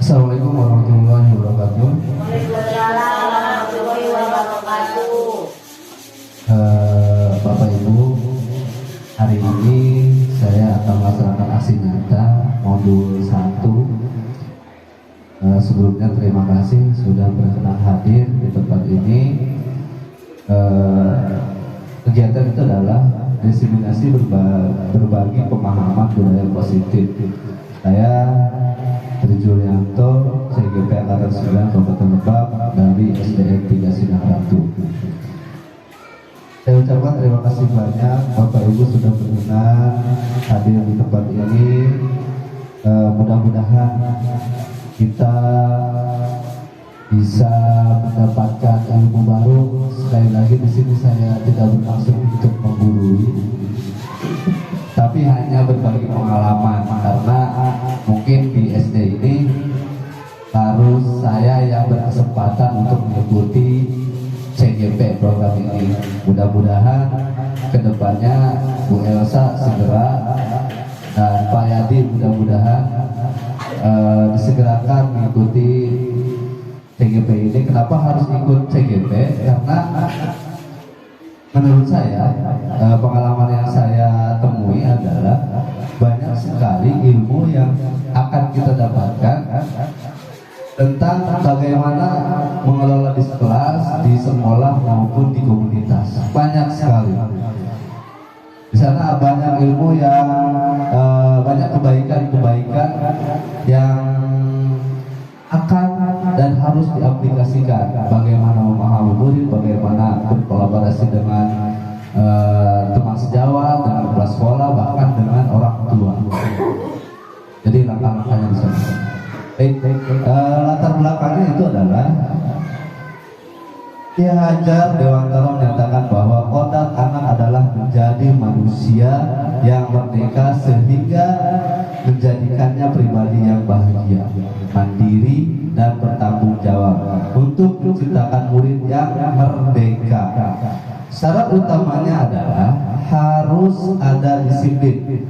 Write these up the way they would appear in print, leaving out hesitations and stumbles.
Assalamualaikum warahmatullahi wabarakatuh. Waalaikumsalam warahmatullahi wabarakatuh. Bapak Ibu, hari ini saya akan melaksanakan aksi nyata modul 1. Sebelumnya terima kasih sudah berkenan hadir di tempat ini. Kegiatan itu adalah diseminasi berbagi pemahaman budaya positif. Saya Tri Julianto, CGP Angkatan 9 Kabupaten Lebak dari SDN 3 Sindang Ratu. Saya ucapkan terima kasih banyak Bapak Ibu sudah berkenan hadir di tempat ini. Mudah-mudahan kita bisa mendapatkan ilmu baru. Sekali lagi di sini saya tidak bermaksud untuk menggurui, tapi hanya berbagi pengalaman, karena mungkin di SD ini baru saya yang berkesempatan untuk mengikuti CGP program ini. Mudah-mudahan kedepannya Bu Elsa segera dan Pak Yadi mudah-mudahan disegerakan mengikuti CGP ini. Kenapa harus ikut CGP? Karena menurut saya pengalaman yang saya temui adalah banyak sekali ilmu yang akan kita dapatkan tentang bagaimana mengelola di kelas, di sekolah maupun di komunitas. Banyak sekali. Di sana banyak ilmu yang banyak kebaikan-kebaikan yang akan dan harus diaplikasikan. Bagaimana memahami murid, bagaimana berkolaborasi dengan teman sejawat, dengan kepala sekolah, bahkan dengan orang tua. Jadi langkah-langkahnya di sana. Latar belakangnya itu adalah Ki Hajar Dewantara menyatakan bahwa kodrat anak adalah menjadi manusia yang merdeka sehingga menjadikannya pribadi yang bahagia, mandiri dan bertanggung jawab untuk menciptakan murid yang merdeka. Syarat utamanya adalah harus ada disiplin.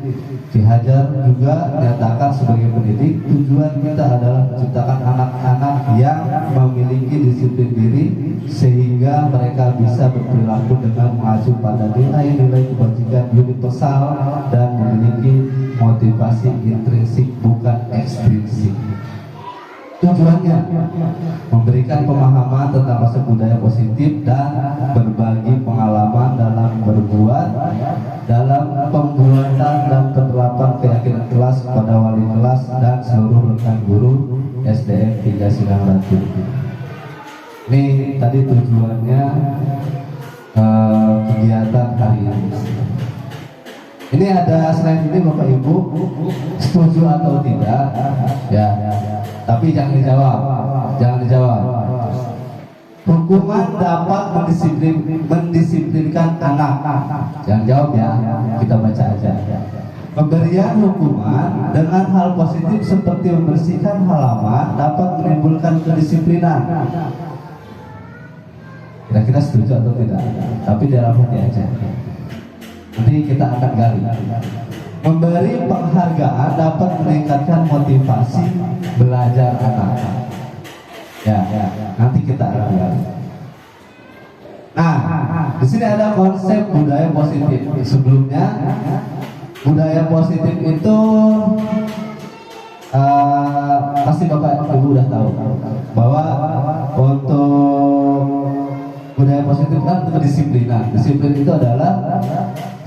Ki Hajar juga menyatakan sebagai pendidik, tujuan kita adalah menciptakan anak-anak yang memiliki disiplin diri sehingga mereka bisa berperilaku dengan mengacu pada nilai-nilai kebajikan universal dan memiliki motivasi intrinsik bukan ekstrinsik. Tujuannya memberikan pemahaman tentang konsep budaya positif dan berbagi pengalaman dalam berbuat, dalam pembuatan dan penerapan keyakinan kelas pada wali kelas dan seluruh rekan guru SDN 3 Sindang Ratu. Ini tadi tujuannya kegiatan hari ini. Ini ada selain ini Bapak Ibu setuju atau tidak? Ya. Tapi jangan dijawab. Hukuman dapat mendisiplinkan anak. Jangan jawab ya. Kita baca aja. Pemberian hukuman dengan hal positif seperti membersihkan halaman dapat menimbulkan kedisiplinan. Kira-kira setuju atau tidak? Tapi dalam hati aja. Nanti kita akan gali. Memberi penghargaan dapat meningkatkan motivasi belajar anak. Ya, nanti kita akan gali. Nah, di sini ada konsep budaya positif. Sebelumnya, budaya positif itu pasti Bapak Ibu udah tahu bahwa untuk budaya positif kan kedisiplinan. Disiplin itu adalah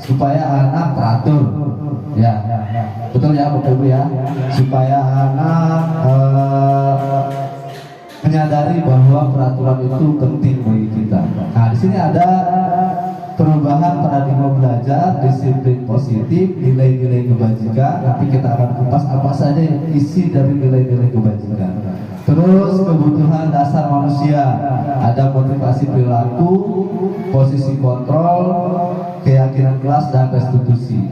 supaya anak teratur, ya, betul ya Bapak Ibu ya, supaya anak menyadari bahwa peraturan itu penting bagi kita. Nah, di sini ada perubahan paradigma belajar, disiplin positif, nilai-nilai kebajikan. Nanti kita akan kupas apa saja yang isi dari nilai-nilai kebajikan. Terus kebutuhan dasar manusia, ada motivasi perilaku, posisi kontrol, keyakinan kelas, dan restitusi.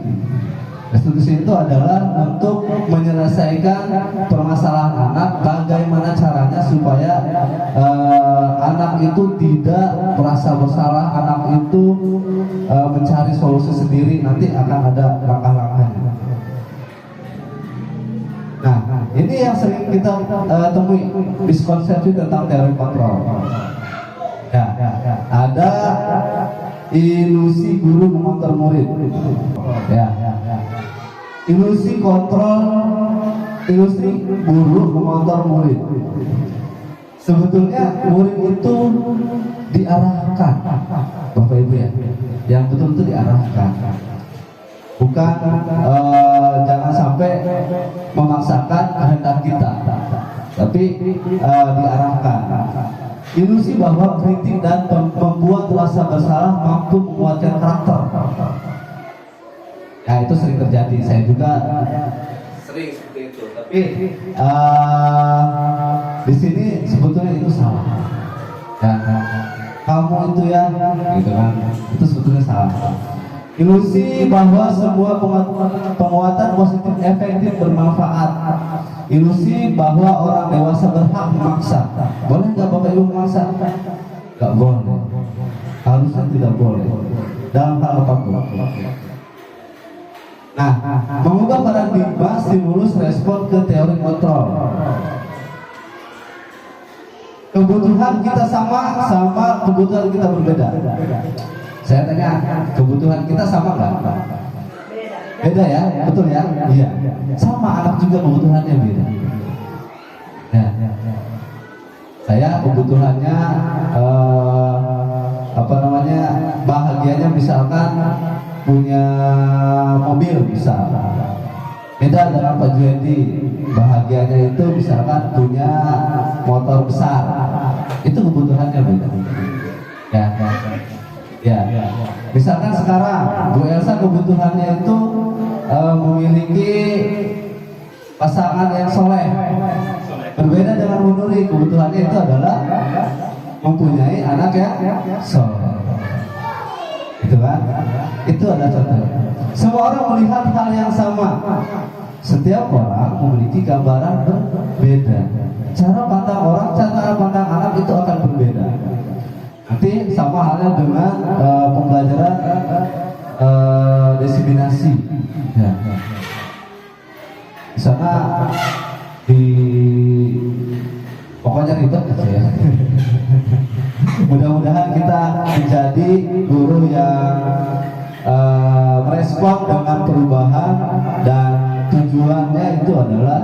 Restitusi itu adalah untuk menyelesaikan permasalahan anak, bagaimana caranya supaya anak itu tidak merasa bersalah, anak itu mencari solusi sendiri. Nanti akan ada langkah-langkahnya. Nah, ini yang sering kita temui miskonsepsi tentang teori kontrol. Ya, ada ilusi guru mengontrol murid. Ya, ilusi kontrol, ilusi guru mengontrol murid. Sebetulnya murid itu diarahkan, Bapak Ibu ya, yang betul-betul diarahkan. Bukan jangan sampai memaksakan kehendak kita, tapi diarahkan. Ilusi bahwa kritik dan membuat rasa bersalah mampu menguatkan karakter. Ya itu sering terjadi, saya juga sering seperti itu. Tapi di sini sebetulnya itu salah. Ya, kamu itu ya, gitu kan? Itu sebetulnya salah. Ilusi bahwa semua penguatan positif efektif bermanfaat. Ilusi bahwa orang dewasa berhak memaksa. Boleh nggak Bapak Ibu memaksa? Nggak boleh. Harusnya tidak boleh. Dalam hal apapun. Nah, mengubah paradigma stimulus respon ke teori kontrol. Kebutuhan kita sama kebutuhan kita berbeda. Saya tanya, kebutuhan kita sama nggak? Beda ya, betul ya? Iya. Sama, anak juga kebutuhannya beda. Ya. Saya kebutuhannya bahagianya misalkan punya mobil bisa. Beda dengan Pak Juendi, bahagianya itu misalkan punya motor besar. Itu kebutuhannya beda. Ya. Misalkan sekarang Bu Elsa kebutuhannya itu memiliki pasangan yang soleh. Berbeda dengan Bu Nuri, kebutuhannya itu adalah mempunyai anak yang soleh. Itu kan? Itu adalah contoh. Semua orang melihat hal yang sama. Setiap orang memiliki gambaran berbeda. Cara pandang anak itu akan berbeda. Nanti sama halnya dengan pembelajaran diseminasi. Ya. Di sana pokoknya ribet aja ya. Mudah-mudahan kita menjadi guru yang merespon dengan perubahan dan tujuannya itu adalah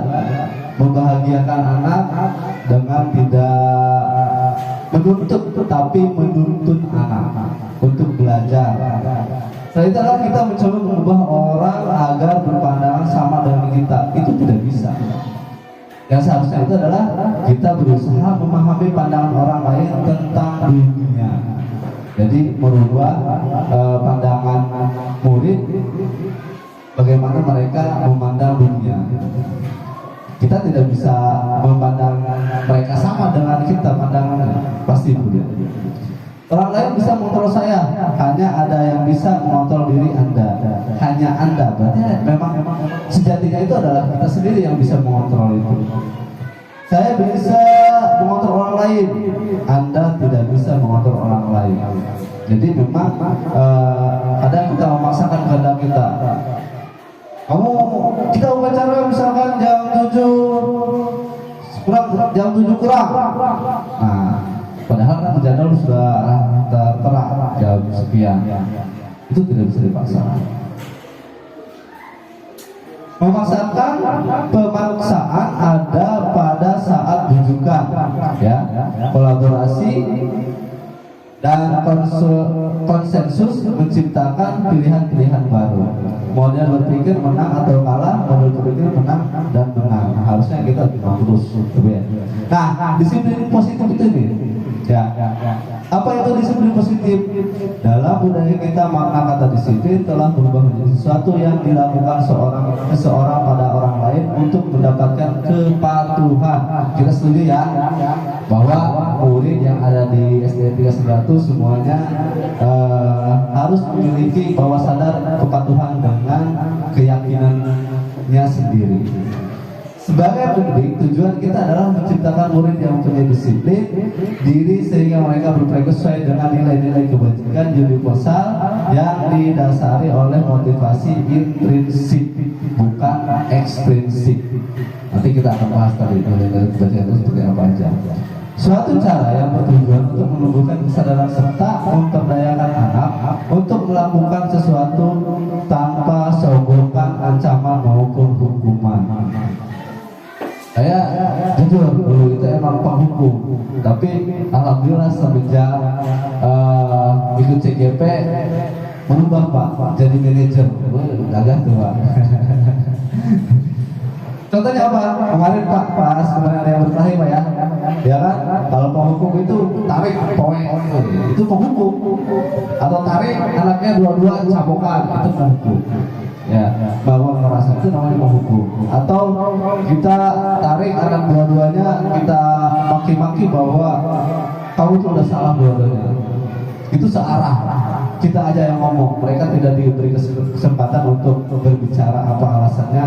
membahagiakan anak dengan tidak menuntut tapi menuntut anak untuk belajar. Setelah itu adalah kita mencoba mengubah orang agar berpandangan sama dengan kita. Itu tidak bisa. Yang seharusnya itu adalah kita berusaha memahami pandangan orang lain tentang dunia. Jadi merubah pandangan murid bagaimana mereka memandang dunia. Kita tidak bisa memandang mereka sama dengan kita pandangannya, pasti berbeda. Orang lain bisa mengontrol saya, hanya ada yang bisa mengontrol diri Anda. Hanya Anda, berarti memang sejatinya itu adalah kita sendiri yang bisa mengontrol itu. Saya bisa mengontrol orang lain, Anda tidak bisa mengontrol orang lain. Jadi memang kadang kita memaksakan kehendak kita. Kita upacara misalkan jam 7 kurang. Nah, padahal kan jadwal sudah tertera jam sekian. Itu tidak bisa dipaksa. Pemaksaan ada pada saat rujukan, ya, kolaborasi dan konsensus menciptakan pilihan-pilihan baru. Model berpikir menang atau kalah, model berpikir menang dan menang. Harusnya kita terus. Nah, disiplin positif itu nih. Ya. Apa itu disiplin positif? Dalam budaya kita makna kata disiplin telah berubah menjadi sesuatu yang dilakukan seseorang pada orang lain untuk mendapatkan kepatuhan. Kita setuju ya bahwa murid yang ada di SD 300 semuanya harus memiliki bawah sadar kepatuhan dengan keyakinannya sendiri. Sebagai pendidik, tujuan kita adalah menciptakan murid yang punya disiplin diri sehingga mereka berperilaku sesuai dengan nilai-nilai kebajikan universal yang didasari oleh motivasi intrinsik bukan ekstrinsik. Nanti kita akan bahas tadi nilai-nilai kebajikan itu seperti apa aja. Suatu cara yang bertujuan untuk menumbuhkan kesadaran serta memperdayakan anak untuk melakukan sesuatu tanpa sogokkan ancaman maupun hukuman. Saya jujur dulu itu emang penghukum, tapi alhamdulillah semenjak ikut CGP berubah Pak jadi manajer. Agak tua. Contohnya apa? Kemarin Pak, pas kemarin ada yang berkelahi Pak ya. Ya kan? Kalau penghukum itu tarik poin itu penghukum. Atau tarik anaknya dua-dua cabokan itu penghukum. Ya, bahwa merasa itu namanya penghukum. Atau kita tarik anak dua-duanya, kita maki-maki bahwa kamu itu udah salah dua-duanya. Itu searah. Kita aja yang ngomong, mereka tidak diberi kesempatan untuk berbicara apa alasannya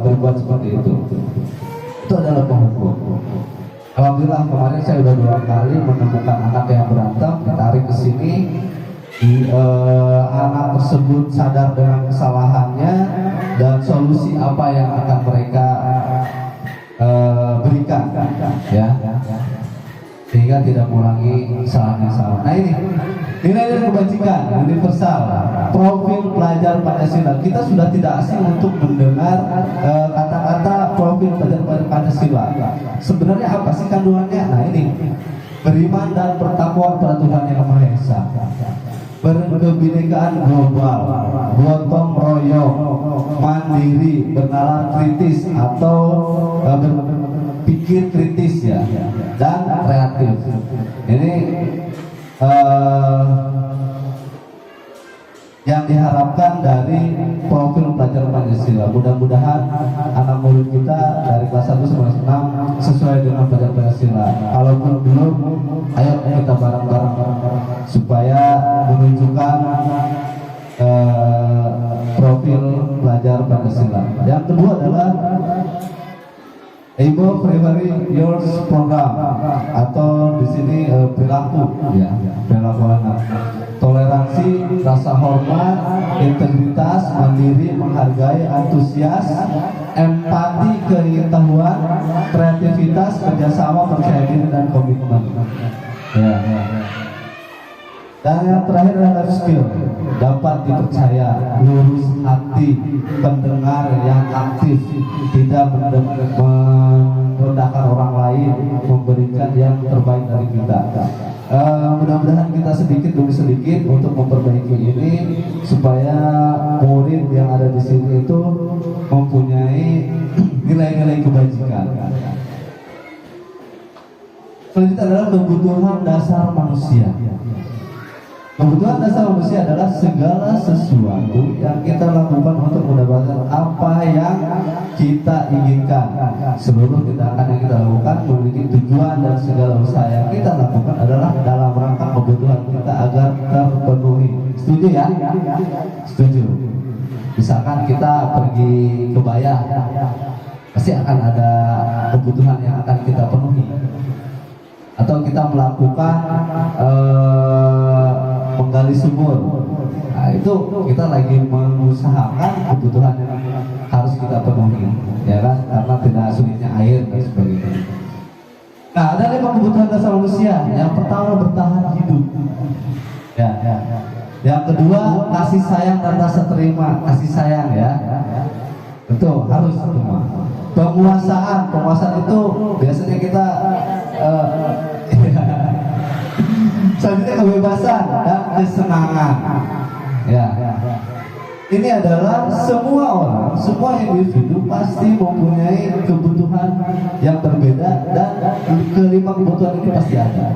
berbuat seperti itu. Itu adalah penghukum. Alhamdulillah kemarin saya sudah 2 kali menemukan anak yang berantem, ditarik ke sini. Anak tersebut sadar dengan kesalahannya dan solusi apa yang akan mereka berikan, ya, sehingga tidak mengulangi kesalahan yang sama. Nah ini nilai-nilai kebajikan universal, profil pelajar Pancasila. Kita sudah tidak asing untuk mendengar kata-kata profil pelajar Pancasila. Sebenarnya apa sih kandungannya? Nah ini beriman dan bertakwa pada Tuhan Yang Maha Esa, berkebinekaan global, gotong royong, mandiri, bernalar kritis atau berpikir kritis ya, dan kreatif. Ini yang diharapkan dari profil pelajar Pancasila. Mudah-mudahan anak murid kita dari kelas 1 sampai 6 sesuai dengan pelajar Pancasila. Kalaupun belum, ayo kita bareng-bareng supaya menunjukkan profil pelajar Pancasila. Yang kedua adalah Ebo Primary Yours Program, atau di sini perilaku, ya, perilaku anak. Toleransi, rasa hormat, integritas, mandiri, menghargai, antusias, empati, keingetahuan, kreativitas, kerjasama, percaya diri, dan komitmen. Ya. Dan yang terakhir adalah life skill, dapat dipercaya, lurus hati, pendengar yang aktif, tidak merendahkan orang lain, memberikan yang terbaik dari kita. Mudah-mudahan kita sedikit demi sedikit untuk memperbaiki ini supaya murid yang ada di sini itu mempunyai nilai-nilai kebajikan. Selanjutnya adalah kebutuhan dasar manusia. Kebutuhan dasar manusia adalah segala sesuatu yang kita lakukan untuk mendapatkan apa yang kita inginkan. Seluruh tindakan yang kita lakukan memiliki tujuan, dan segala usaha yang kita lakukan adalah dalam rangka kebutuhan kita agar terpenuhi. Setuju ya? Setuju. Misalkan kita pergi ke Bayah, pasti akan ada kebutuhan yang akan kita penuhi. Atau kita melakukan menggali sumur, nah itu kita lagi mengusahakan kebutuhan yang harus kita penuhi, ya kan, karena tidak sulitnya air dan sebagainya. Nah, ada 5 kebutuhan dasar manusia. Yang pertama, bertahan hidup, ya. Yang kedua, kasih sayang dan rasa terima. Kasih sayang, ya, betul, harus semua. Penguasaan itu biasanya kita selanjutnya kebebasan dan kesenangan, ya. Ini adalah semua orang, semua individu pasti mempunyai kebutuhan yang berbeda, dan kelima kebutuhan ini pasti ada,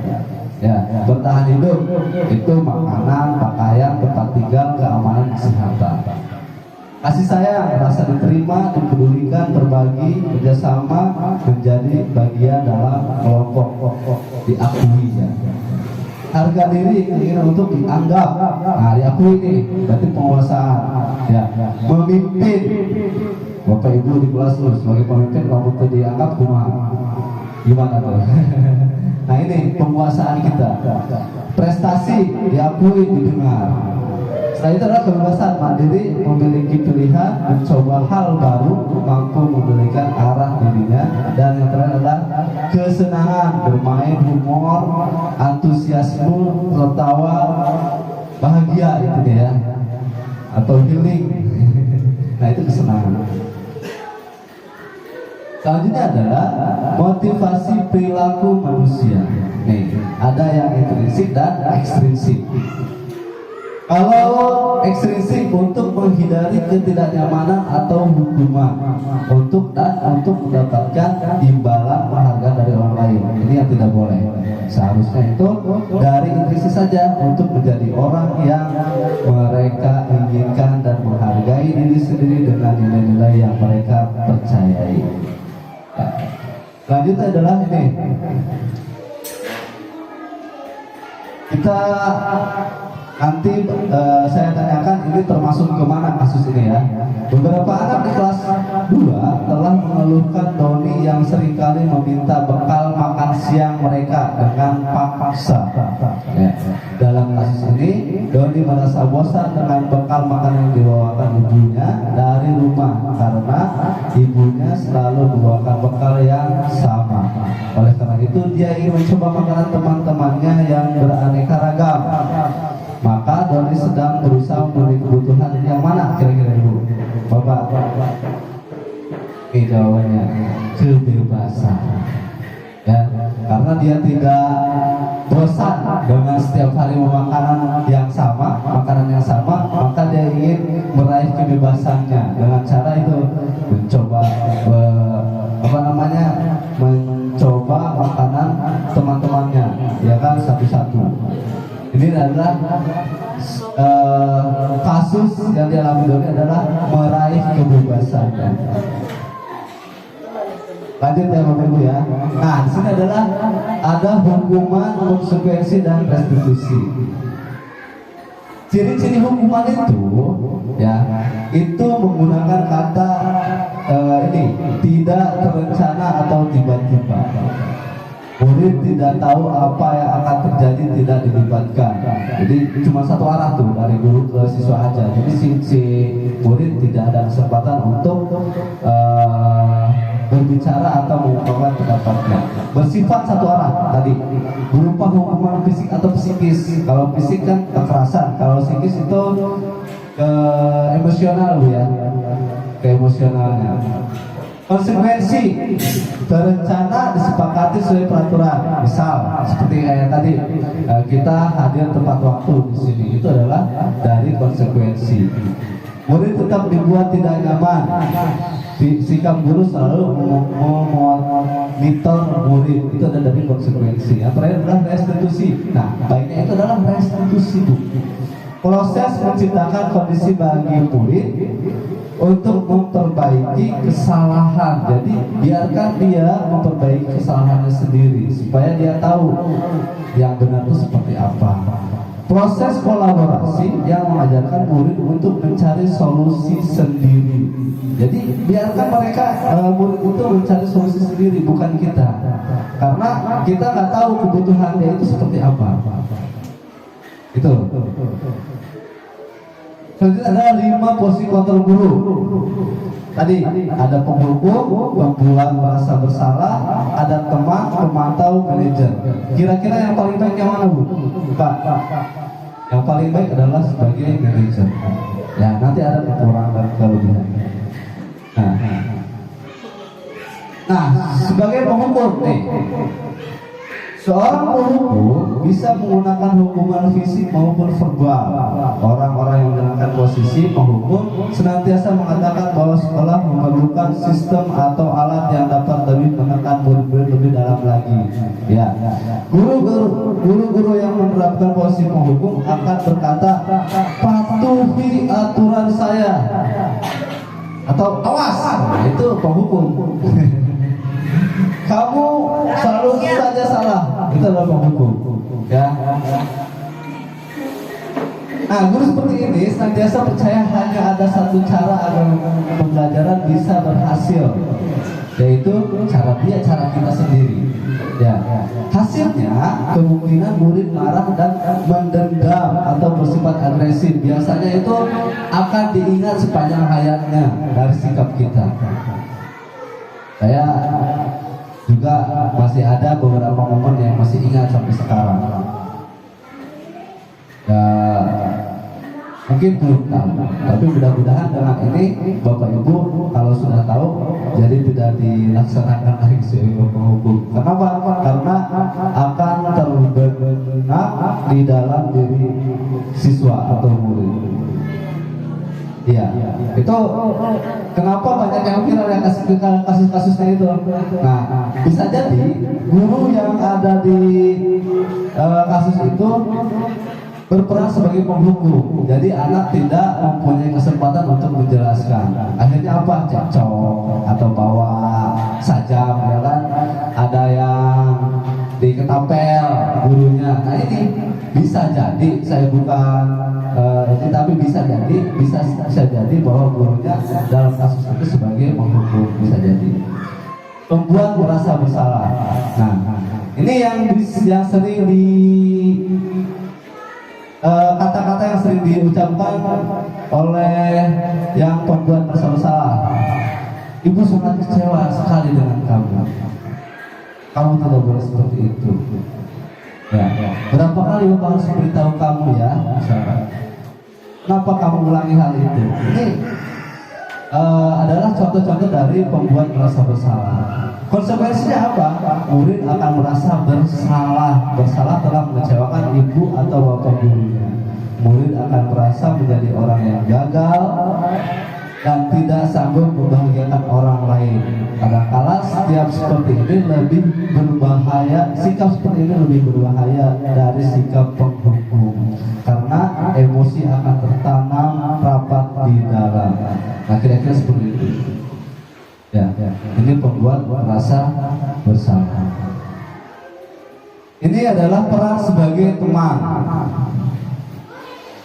ya. Bertahan hidup itu makanan, pakaian, tempat tinggal, keamanan, kesehatan. Kasih sayang, rasa diterima, dipedulikan, berbagi, kerjasama, menjadi bagian dalam kelompok, diakui, ya. Harga diri, keinginan untuk dianggap, nah diakui ini, berarti penguasaan, ya. Memimpin, Bapak Ibu di kelas lu sebagai pemimpin, kamu tuh dianggap gimana tuh? Nah ini penguasaan kita. Prestasi diakui, didengar. Setelah itu adalah kebebasan mandiri, memiliki pilihan, mencoba hal baru, mampu memberikan arah dirinya, dan yang terakhir adalah kesenangan, bermain, humor, antusiasme, tertawa, bahagia itu dia, atau healing. Nah itu kesenangan. Selanjutnya adalah motivasi perilaku manusia. Nih, ada yang intrinsik dan ekstrinsik. Kalau ekstrinsik untuk menghindari ketidaknyamanan atau hukuman, untuk mendapatkan imbalan penghargaan dari orang lain. Ini yang tidak boleh. Seharusnya itu dari intrinsik saja, untuk menjadi orang yang mereka inginkan dan menghargai diri sendiri dengan nilai-nilai yang mereka percayai. Selanjutnya adalah ini. Kita nanti saya tanyakan ini termasuk kemana kasus ini ya. Beberapa anak di kelas 2 telah mengeluhkan Doni yang seringkali meminta bekal makan siang mereka dengan paksa. Ya. Dalam kasus ini, Doni merasa bosan dengan bekal makanan yang dibawakan ibunya dari rumah karena ibunya selalu membawakan bekal yang sama. Oleh karena itu, dia ingin mencoba makanan teman-temannya yang beraneka ragam. Maka Doni sedang berusaha memenuhi kebutuhan yang mana kira-kira ibu? Bapak? Jawabannya kebebasan. Ya, karena dia tidak bosan dengan setiap hari makanan yang sama, maka dia ingin meraih kebebasannya dengan cara itu mencoba mencoba makanan teman-temannya, ya kan, satu-satu. Ini adalah kasus yang dialami Doni adalah meraih kebebasannya. Lanjut ya Bapak Ibu ya. Nah, di sini adalah ada hukuman, konsekuensi dan restitusi. Ciri-ciri hukuman itu ya, itu menggunakan kata ini tidak terencana atau tiba-tiba. Murid tidak tahu apa yang akan terjadi, tidak dilibatkan. Jadi cuma satu arah tuh, dari guru ke siswa aja. Jadi si murid tidak ada kesempatan untuk berbicara atau mengungkapkan pendapatnya. Bersifat satu arah tadi, berupa hukuman fisik atau psikis. Kalau fisik kan kekerasan, kalau psikis itu emosional Bu ya, ke emosionalnya. Konsekuensi terencana disepakati sesuai peraturan. Misal seperti tadi kita hadir tepat waktu di sini, itu adalah dari konsekuensi. Murid tetap dibuat tidak nyaman. Sikap guru selalu memonitor murid, itu ada dari konsekuensi. Yang terakhir adalah restitusi. Nah, baiknya itu adalah restitusi Bu. Proses menciptakan kondisi bagi murid untuk memperbaiki kesalahan. Jadi biarkan dia memperbaiki kesalahannya sendiri supaya dia tahu yang benar itu seperti apa. Proses kolaborasi yang mengajarkan murid untuk mencari solusi sendiri. Jadi biarkan mereka murid itu mencari solusi sendiri, bukan kita. Karena kita nggak tahu kebutuhan dia itu seperti apa. Itu. Selanjutnya ada 5 posisi kontrol guru. Tadi ada penghukum, pembuat merasa bersalah, ada teman, pemantau, manajer. Kira-kira yang paling baik yang mana Bu? Pak. Yang paling baik adalah sebagai manajer. Ya, nanti ada kekurangan dan kelebihan. Nah, sebagai penghukum nih, seorang penghukum bisa menggunakan hukuman fisik maupun verbal. Orang-orang yang menjalankan posisi penghukum senantiasa mengatakan bahwa sekolah memerlukan sistem atau alat yang dapat lebih menekan murid-murid lebih dalam lagi. Ya, guru-guru yang menerapkan posisi penghukum akan berkata, patuhi aturan saya, atau awas, itu penghukum. Kamu selalu saja salah, itu adalah penghukum. Ya. Nah, guru seperti ini senantiasa percaya hanya ada satu cara agar pembelajaran bisa berhasil. hasil, yaitu cara kita sendiri. Ya, hasilnya kemungkinan murid marah dan mendendam atau bersifat agresif. Biasanya itu akan diingat sepanjang hayatnya dari sikap kita. Saya juga masih ada beberapa momen yang masih ingat sampai sekarang. Ya, mungkin belum tahu, tapi mudah-mudahan dengan ini Bapak Ibu kalau sudah tahu, jadi tidak dilaksanakan lagi sebagai penghubung. Kenapa? Karena akan terbenak di dalam diri siswa atau murid. Iya, itu kenapa banyak yang viral yang kasus-kasusnya itu. Nah, bisa jadi guru yang ada di kasus itu berperan sebagai penghukum. Jadi anak tidak mempunyai kesempatan untuk menjelaskan. Akhirnya apa? Cekcok atau bawa sajam, ya kan? Ada yang diketapel gurunya. Nah ini bisa jadi, saya bukan ini, tapi bisa jadi bahwa gurunya dalam kasus itu sebagai penghukum, bisa jadi. Membuat merasa bersalah. Nah, ini yang sering kata-kata yang sering diucapkan oleh yang pembuat merasa bersalah. Ibu sangat kecewa sekali dengan kamu. Kamu tidak boleh seperti itu. Ya, berapa kali Bapak harus beritahu kamu ya? Kenapa kamu ulangi hal itu? Ini adalah contoh-contoh dari pembuat merasa bersalah. Konsekuensinya apa? Murid akan merasa bersalah telah mengecewakan ibu atau bapak gurunya. Murid akan merasa menjadi orang yang gagal dan tidak sanggup membahagiakan orang lain. Kadang-kala sikap seperti ini lebih berbahaya dari sikap penghukum, karena emosi akan tertanam rapat di dalam. Nah, kira-kira seperti itu. Ya, ini pembuat merasa bersalah. Ini adalah peran sebagai teman.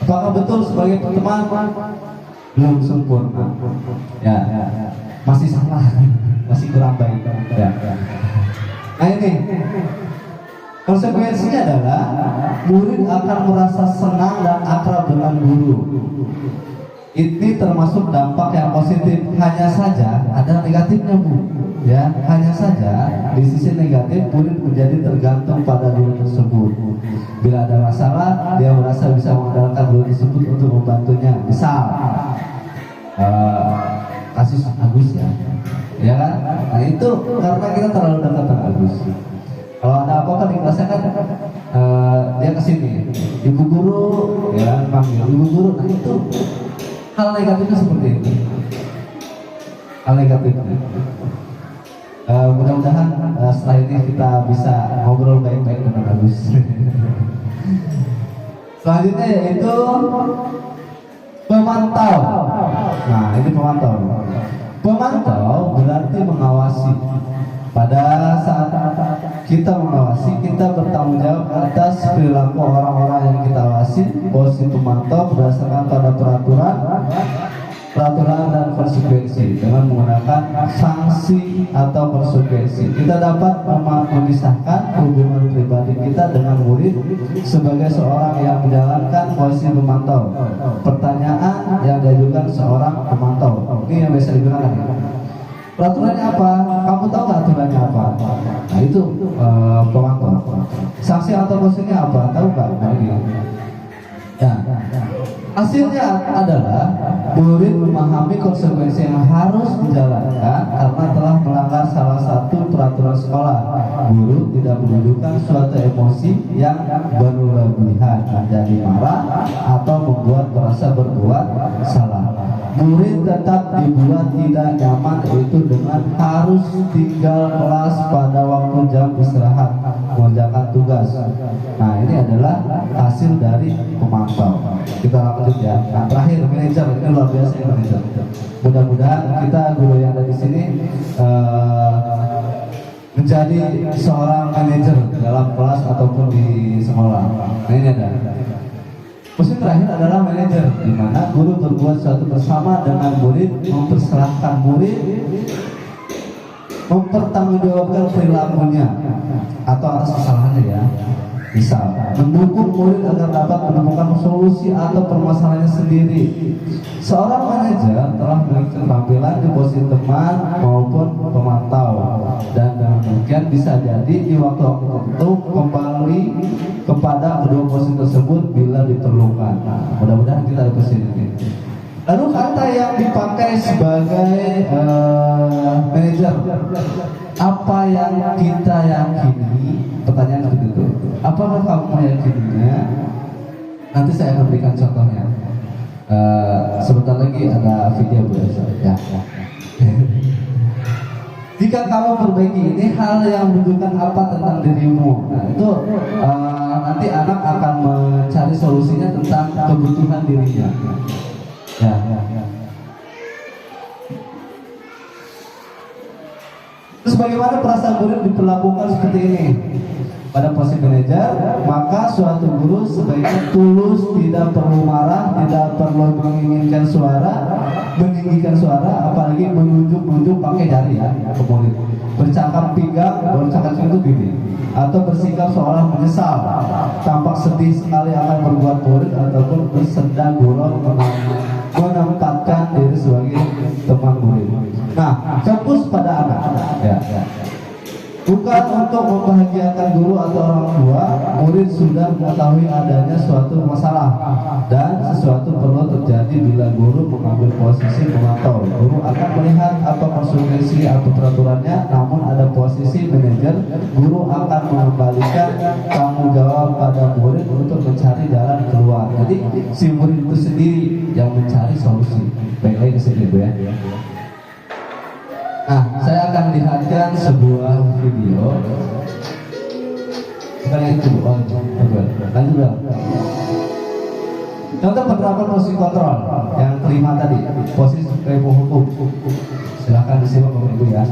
Apakah betul sebagai teman? Belum sempurna. Ya, masih salah, masih kurang baik. Ya. Nah ini konsekuensinya adalah murid akan merasa senang dan akrab dengan guru. Ini termasuk dampak yang positif. Hanya saja ada negatifnya, Bu. Ya, hanya saja di sisi negatif murid menjadi tergantung pada guru tersebut. Bila ada masalah, dia merasa bisa mengandalkan guru tersebut untuk membantunya. Misal kasus Agus ya kan? Nah itu karena kita terlalu dekat dengan Agus. Kalau ada apa-apa di kelasnya kan dia kesini, ibu guru, ya panggil ibu guru. Nah itu hal negatifnya seperti itu. Hal negatifnya. Mudah-mudahan setelah ini kita bisa ngobrol baik-baik dengan Agus. Selanjutnya yaitu pemantau. Nah ini pemantau. Pemantau berarti mengawasi. Pada saat kita mengawasi, kita bertanggung jawab atas perilaku orang-orang yang kita awasi. Posisi pemantau berdasarkan pada peraturan dan konsekuensi dengan menggunakan sanksi atau konsekuensi. Kita dapat memisahkan hubungan pribadi kita dengan murid sebagai seorang yang menjalankan posisi pemantau. Pertanyaan yang diajukan seorang pemantau, ini yang biasa digunakan. Peraturannya apa? Kamu tahu nggak aturannya apa? Nah itu pemantau. Sanksi atau konsekuensinya apa? Tahu nggak? Nah ini. Ya. Hasilnya adalah murid memahami konsekuensi yang harus dijalankan karena telah melanggar salah satu peraturan sekolah. Guru tidak menunjukkan suatu emosi yang berlebihan, menjadi marah atau membuat merasa berbuat salah. Murid tetap dibuat tidak nyaman, yaitu dengan harus tinggal kelas pada waktu jam istirahat, mengerjakan tugas. Nah ini adalah hasil dari pemantau. Kita lanjut ya. Nah, terakhir manajer, ini luar biasa ya manajer. Mudah-mudahan kita guru yang ada di sini menjadi seorang manajer dalam kelas ataupun di sekolah. Nah ini ada. Posisi terakhir adalah manajer, di mana guru berbuat sesuatu bersama dengan murid, memperserahkan murid, mempertanggungjawabkan perilakunya atau atas kesalahannya ya. Misal, mendukung murid agar dapat menemukan solusi atau permasalahannya sendiri. Seorang manajer telah memiliki keterampilan di posisi teman maupun pemantau, dan demikian bisa jadi di waktu-waktu tertentu kembali kepada kedua posisi tersebut bila diperlukan. Nah, mudah-mudahan kita ada posisi ini. Lalu kata yang dipakai sebagai manajer, apa yang kita yakini? Pertanyaan seperti itu. Apakah kamu meyakininya? Nanti saya akan berikan contohnya. Sebentar lagi ada video Bu ya. Jika kamu perbaiki ini hal yang menunjukkan apa tentang dirimu, nah itu nanti anak akan mencari solusinya tentang kebutuhan dirinya. Ya. Terus bagaimana perasaan murid diperlakukan seperti ini? Pada posisi manajer, maka suatu guru sebaiknya tulus, tidak perlu marah, tidak perlu menginginkan suara, meninggikan suara, apalagi menunjuk-nunjuk pakai jari ya ke murid. Bercakap pinggang, bercakap itu gini, atau bersikap seolah menyesal, tampak sedih sekali akan berbuat murid ataupun bersedang gurau menempatkan diri sebagai teman murid. Nah, fokus pada anak ya. Bukan untuk membahagiakan guru atau orang tua, murid sudah mengetahui adanya suatu masalah dan sesuatu perlu terjadi bila guru mengambil posisi memantau. Guru akan melihat apa konsekuensi atau peraturannya, namun ada posisi manajer, guru akan mengembalikan tanggung jawab pada murid untuk mencari jalan keluar. Jadi si murid itu sendiri yang mencari solusi. Baik lagi ke sini Bu ya. Nah, saya akan lihatkan sebuah video. Bukan yang itu, lanjut ya. Contoh beberapa posisi kontrol yang kelima tadi, posisi tempo hukum. Silahkan disimak Bapak Ibu ya.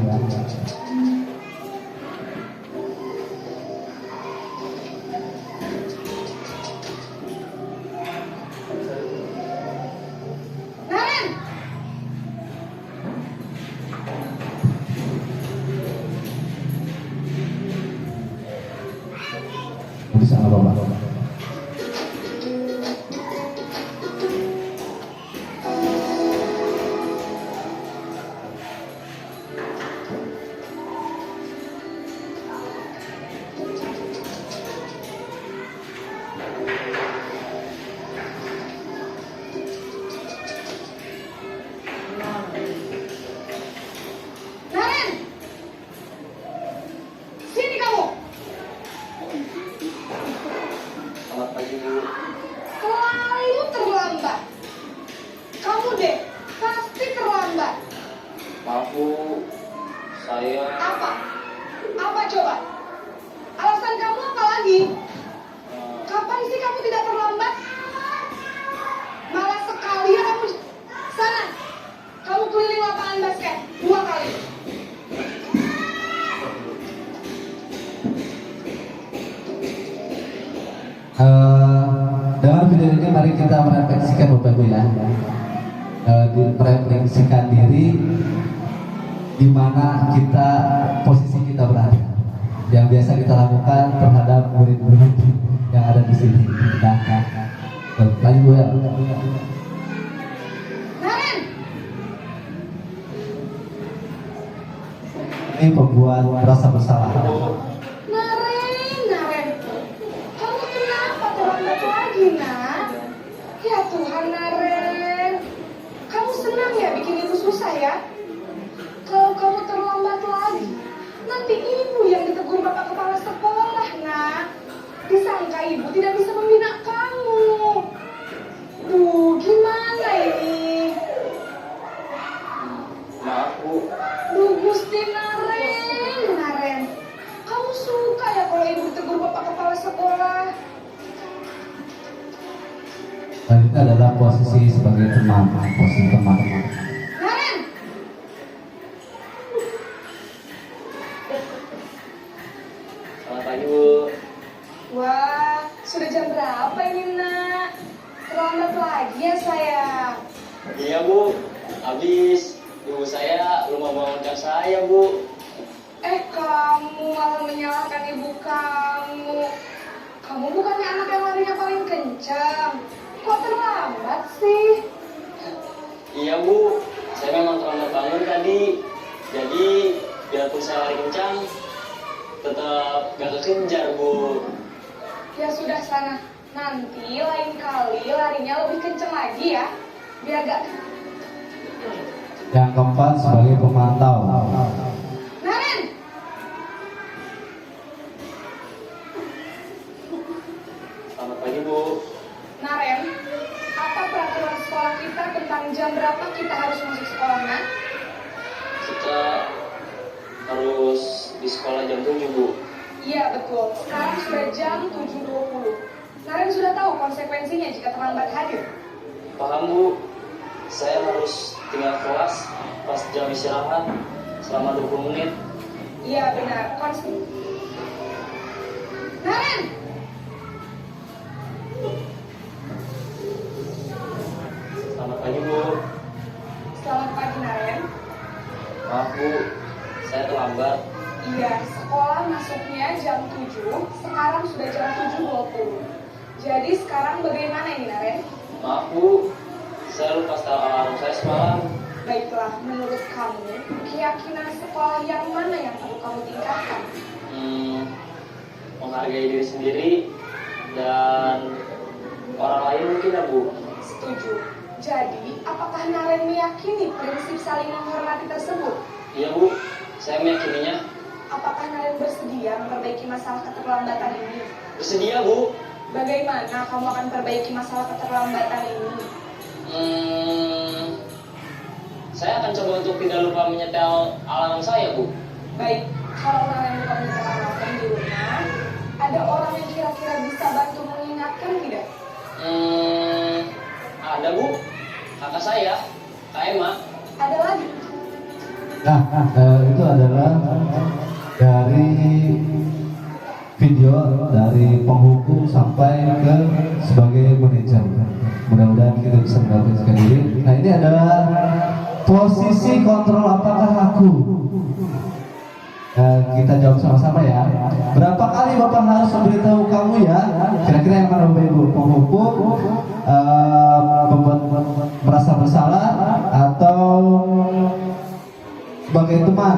Bisa nggak Bapak? Selalu terlambat. Kamu deh, pasti terlambat. Maaf Bu, saya Apa? Apa coba? Alasan kamu apa lagi? Kapan sih kamu tidak terlambat? Malah sekali ya kamu sana. Kamu keliling lapangan basket 2 kali. Dengan video ini mari kita merefleksikan Bapak Ibu ya. Merefleksikan diri di mana kita posisi kita berada. Yang biasa kita lakukan terhadap murid-murid yang ada di sini. Nah, lanjut Bu ya. Naren, Ini pembuat rasa bersalah. Naren, kamu kenapa terlambat lagi nak? Ya Tuhan Naren, kamu senang ya bikin ibu susah ya? Kalau kamu terlambat lagi, nanti ibu yang ditegur bapak kepala sekolah nak. Disangka ibu tidak bisa membina kamu. Duh, gimana ini? maaf Bu, Duh Gusti Naren, kamu suka ya kalau ibu ditegur bapak kepala sekolah? Selanjutnya adalah posisi sebagai teman, posisi teman-teman. Naren, selamat pagi Bu. wah sudah jam berapa ini nak? kok terlambat sih? Iya Bu, saya memang terlambat bangun tadi. Jadi biarpun saya lari kencang, tetap gak kekejar Bu. Ya sudah sana. Nanti lain kali larinya lebih kenceng lagi ya. Biar gak... Yang keempat sebagai pemantau. Naren! Selamat pagi Bu. Naren, apa peraturan sekolah kita tentang jam berapa kita harus masuk sekolahnya? Kita harus di sekolah jam 7 Bu. Iya betul, sekarang sudah jam 7.20. Naren sudah tahu konsekuensinya jika terlambat hadir. Paham Bu, saya harus tinggal kelas pas jam istirahat selama 20 menit. Iya benar, Naren! Selamat pagi Bu. Selamat pagi Naren. Maaf Bu, saya terlambat. Iya, sekolah masuknya jam 7, sekarang sudah jam 7.20. Jadi sekarang bagaimana ini Naren? Maaf Bu, saya lupa setel alarm saya semalam. Baiklah, menurut kamu, keyakinan sekolah yang mana yang perlu kamu tingkatkan? Menghargai diri sendiri dan orang lain mungkin ya Bu. Setuju. Jadi, apakah Naren meyakini prinsip saling menghormati tersebut? Iya Bu, saya meyakininya. Apakah Naren bersedia memperbaiki masalah keterlambatan ini? Bersedia Bu. Bagaimana kamu akan perbaiki masalah keterlambatan ini? Saya akan coba untuk tidak lupa menyetel alarm saya Bu. Baik, kalau Naren lupa menyetel alarm di rumah, ada orang yang kira-kira bisa bantu mengingatkan tidak? Ada Bu, kakak saya, Kak Emma. Ada lagi? Nah, itu adalah dari video dari penghukum sampai ke sebagai manajer. Mudah-mudahan kita bisa mendapatkan diri. Nah, ini adalah posisi kontrol apakah aku. Kita jawab sama-sama ya. Berapa kali Bapak harus memberitahu kamu ya? Kira-kira yang mana Bapak Ibu? Penghukum, merasa bersalah, atau sebagai teman?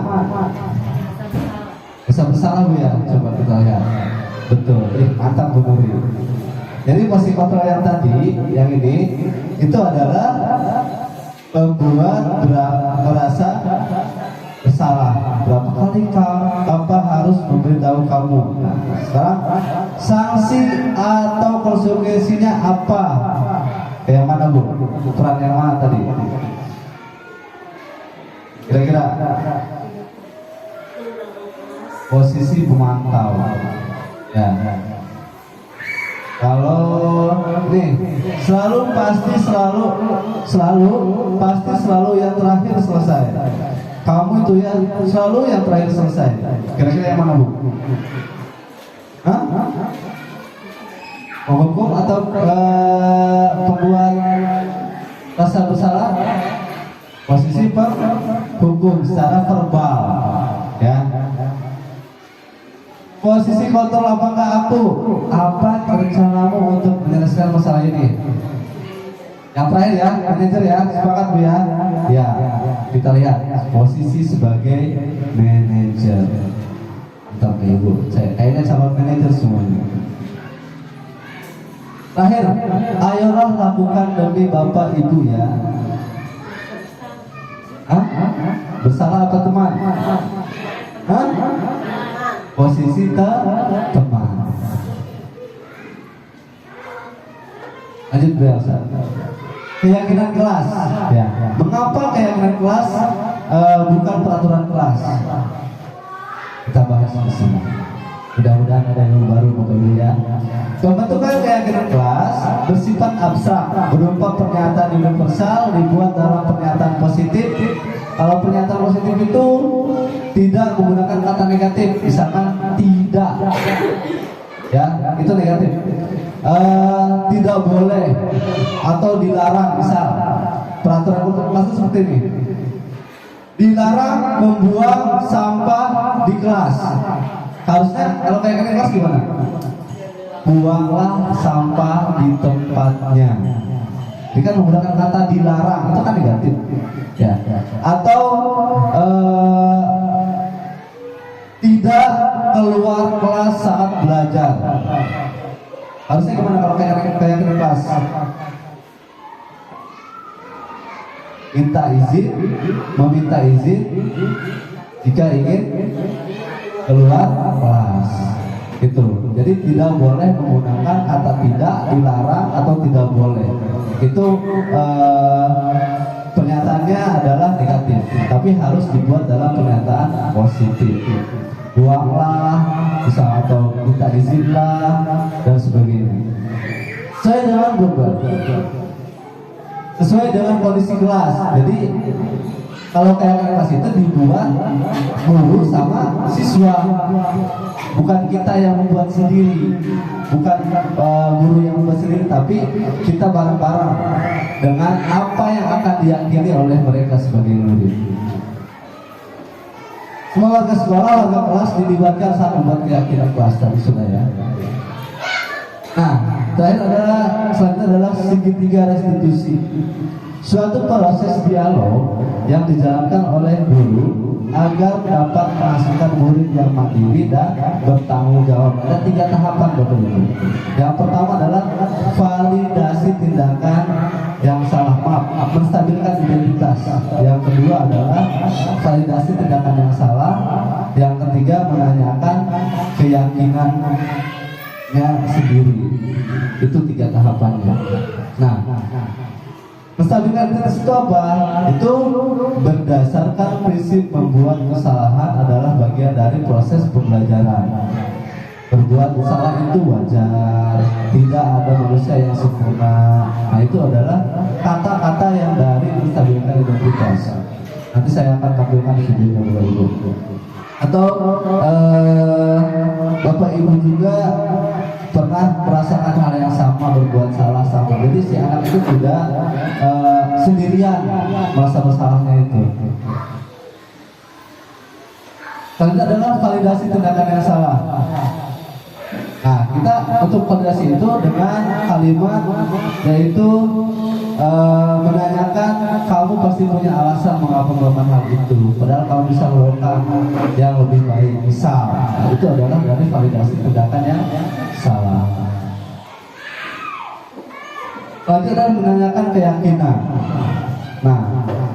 Bisa bersalah Bu ya? Coba kita lihat. Betul, mantap Bu Nuri. Jadi posisi kontrol yang tadi, yang ini, itu adalah membuat merasa bersalah. Berapa kali Bapak harus memberitahu kamu? Nah, sekarang sanksi atau konsekuensinya apa? Yang mana Bu? Peran yang mana tadi? Kira-kira posisi pemantau. Ya. Kalau nih selalu yang terakhir selesai. Kamu itu ya selalu yang terakhir selesai. Kira-kira yang mana Bu? Hah? Penghukum atau pembuat rasa bersalah? Posisi penghukum secara verbal, ya. Posisi kontrol apakah aku? Apa rencanamu untuk menyelesaikan masalah ini? Yang terakhir ya, manajer ya, sepakat Bu ya? Ya, kita lihat posisi sebagai manajer. Mantap ya Bu, kayaknya calon manajer semuanya. Terakhir, ayolah lakukan demi Bapak Ibu ya. Hah? Bersalah apa teman? Hah? Posisi teman. Lanjut biasa. Keyakinan kelas. Ya. Mengapa keyakinan kelas bukan peraturan kelas? Kita bahas di sini. Mudah-mudahan ada yang baru Bapak Ibu ya. Pembentukan keyakinan kelas bersifat abstrak, berupa pernyataan universal dibuat dalam pernyataan positif. Kalau pernyataan positif itu tidak menggunakan kata negatif, misalkan tidak, ya itu negatif. Tidak boleh atau dilarang, misal peraturan kelas itu seperti ini. Dilarang membuang sampah di kelas. Harusnya kalau kayak kelas gimana? buanglah sampah di tempatnya. Ini kan menggunakan kata dilarang, itu kan negatif, ya. Atau tidak keluar kelas saat belajar. Harusnya gimana kalau kayak kelas? Meminta izin jika ingin keluar kelas. Itu. Jadi tidak boleh menggunakan kata tidak, dilarang atau tidak boleh. Itu pernyataannya adalah negatif, tapi harus dibuat dalam pernyataan positif. Buanglah, bisa atau minta izinlah dan sebagainya. Sesuai dengan kondisi kelas. Jadi kalau kayak kelas itu dibuat guru sama siswa, bukan kita yang membuat sendiri, bukan guru yang membuat sendiri, tapi kita bareng-bareng dengan apa yang akan diyakini oleh mereka sebagai murid. Semua warga sekolah, warga kelas dilibatkan saat membuat keyakinan kelas tadi sudah ya. Nah, selanjutnya adalah segitiga restitusi. Suatu proses dialog yang dijalankan oleh guru agar dapat menghasilkan murid yang mandiri dan bertanggung jawab. Ada 3 tahapan Bapak Ibu. Yang pertama adalah validasi tindakan yang salah, menstabilkan identitas. Yang kedua adalah validasi tindakan yang salah. Yang ketiga menanyakan keyakinannya sendiri. Itu 3 tahapannya. Nah, menstabilkan identitas itu apa? Itu berdasarkan prinsip membuat kesalahan adalah bagian dari proses pembelajaran. Berbuat salah itu wajar, tidak ada manusia yang sempurna. Nah, itu adalah kata-kata yang dari menstabilkan identitas. Nanti saya akan tampilkan videonya Bapak Ibu. Atau Bapak Ibu juga pernah merasakan hal yang sama, berbuat salah sama. Jadi si anak itu tidak sendirian merasa bersalahnya itu. Selanjutnya adalah validasi tindakan yang salah. Nah, kita untuk validasi itu dengan kalimat yaitu menanyakan kamu pasti punya alasan mengapa melakukan hal itu, padahal kamu bisa melakukan yang lebih baik. Misal, nah, itu adalah dari validasi tindakan yang salah. Selanjutnya menanyakan keyakinan. Nah,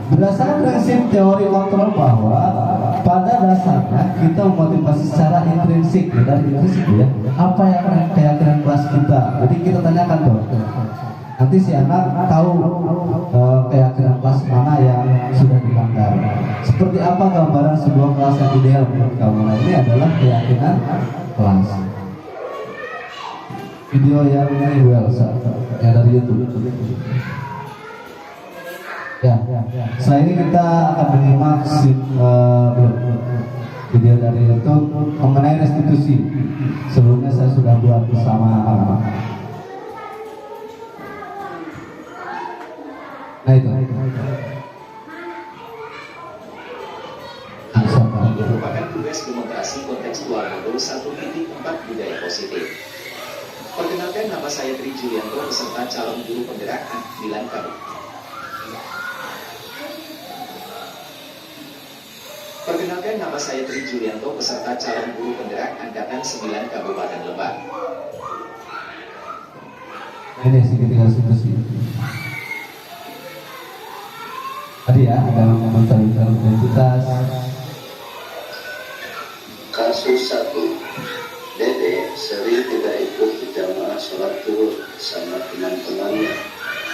berdasarkan prinsip teori kontrol bahwa pada dasarnya kita memotivasi secara intrinsik, dari intrinsik ya, apa yang keyakinan kelas kita. Jadi kita tanyakan dong. Nanti si anak tahu keyakinan kelas mana yang sudah dilanggar. Seperti apa gambaran sebuah kelas yang ideal menurut kamu? Nah, ini adalah keyakinan kelas. Video yang ini yang dari YouTube. Ya. Setelah ini kita akan menyimak video dari YouTube mengenai restitusi. Sebelumnya saya sudah buat bersama anak-anak. Nah itu. Merupakan tugas demonstrasi kontekstual modul 1.4 budaya positif. Perkenalkan, nama saya Tri Julianto, peserta calon guru penggerak 9 kabupaten. Perkenalkan, nama saya Tri Julianto, peserta calon guru penggerak angkatan 9 Kabupaten Lebak. Ini segitiga restitusi. Tadi ya, dalam menentukan identitas. Kasus 1, Dede sering tidak ikut berjamaah sholat zuhur bersama teman-temannya,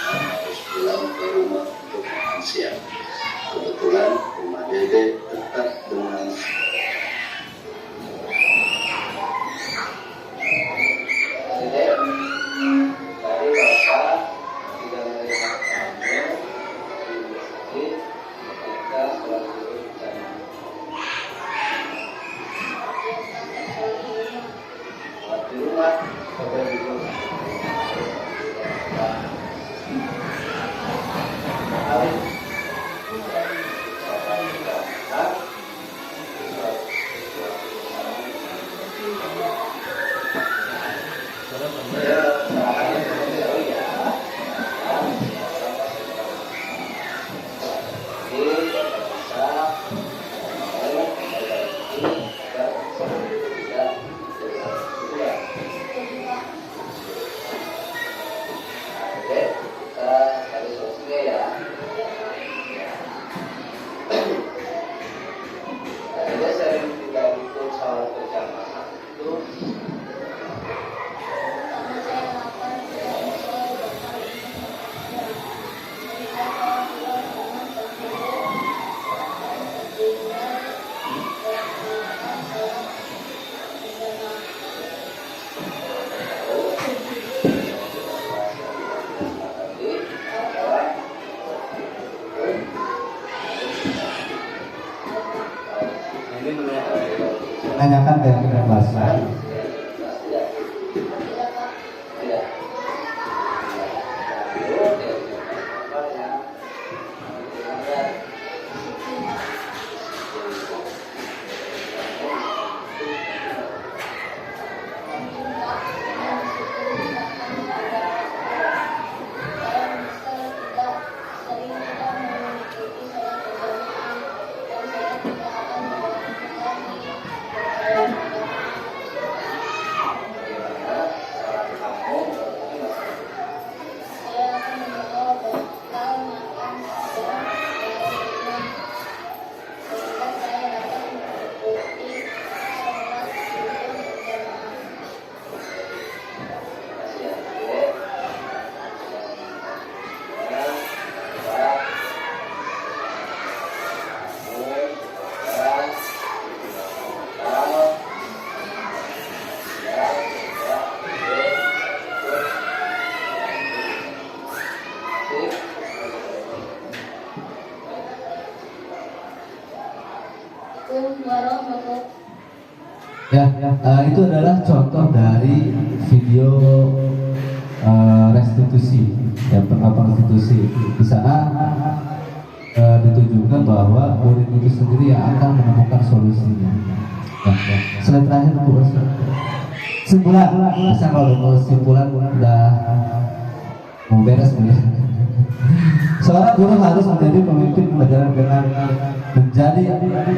harus pulang ke rumah untuk makan siang. Kebetulan rumah Dede dekat dengan Dede dari bapak tidak melihat kamu di masjid ketika sholat zuhur bersama. Di rumah sampai di rumah. Menanyakan ke yang kita kelas. Ya, itu adalah contoh dari video restitusi, ya, restitusi. Di sana ditunjukkan bahwa murid itu sendiri yang akan menemukan solusinya. Ya. Slide terakhir, Bu. Kesimpulan, bisa kalau kesimpulan udah mau beres ya. Seorang guru harus menjadi pemimpin pelajaran dengan menjadi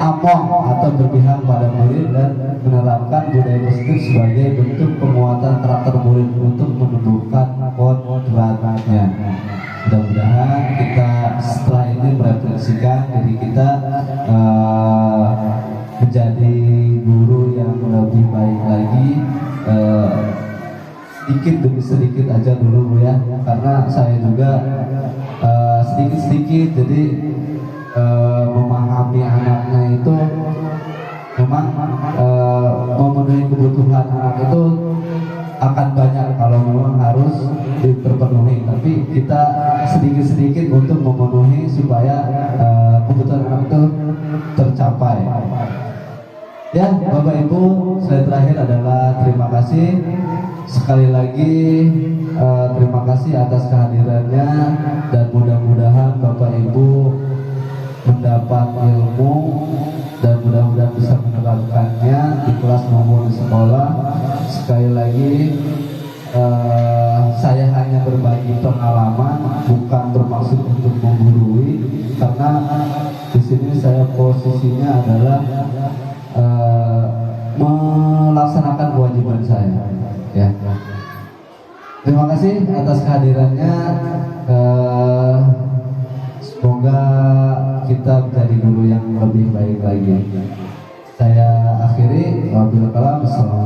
among atau berpihak pada murid dan menerapkan budaya positif sebagai bentuk penguatan karakter murid untuk menumbuhkan kodratnya. Mudah-mudahan kita setelah ini merefleksikan diri kita menjadi guru yang lebih baik lagi, sedikit demi sedikit aja dulu, Bu, ya, karena saya juga sedikit-sedikit jadi memahami anaknya itu memang memenuhi kebutuhan anak itu akan banyak kalau memang harus terpenuhi, tapi kita sedikit-sedikit untuk memenuhi supaya kebutuhan anak itu tercapai. Ya, Bapak Ibu, slide terakhir adalah terima kasih. Sekali lagi terima kasih atas kehadirannya dan mudah-mudahan Bapak Ibu mendapat ilmu dan mudah-mudahan bisa menerapkannya di kelas maupun di sekolah. Sekali lagi saya hanya berbagi pengalaman, bukan bermaksud untuk menggurui, karena di sini saya posisinya adalah melaksanakan kewajiban saya. Ya. Terima kasih atas kehadirannya. Semoga kita menjadi guru yang lebih baik lagi. Saya akhiri. Wabillahi taufiq.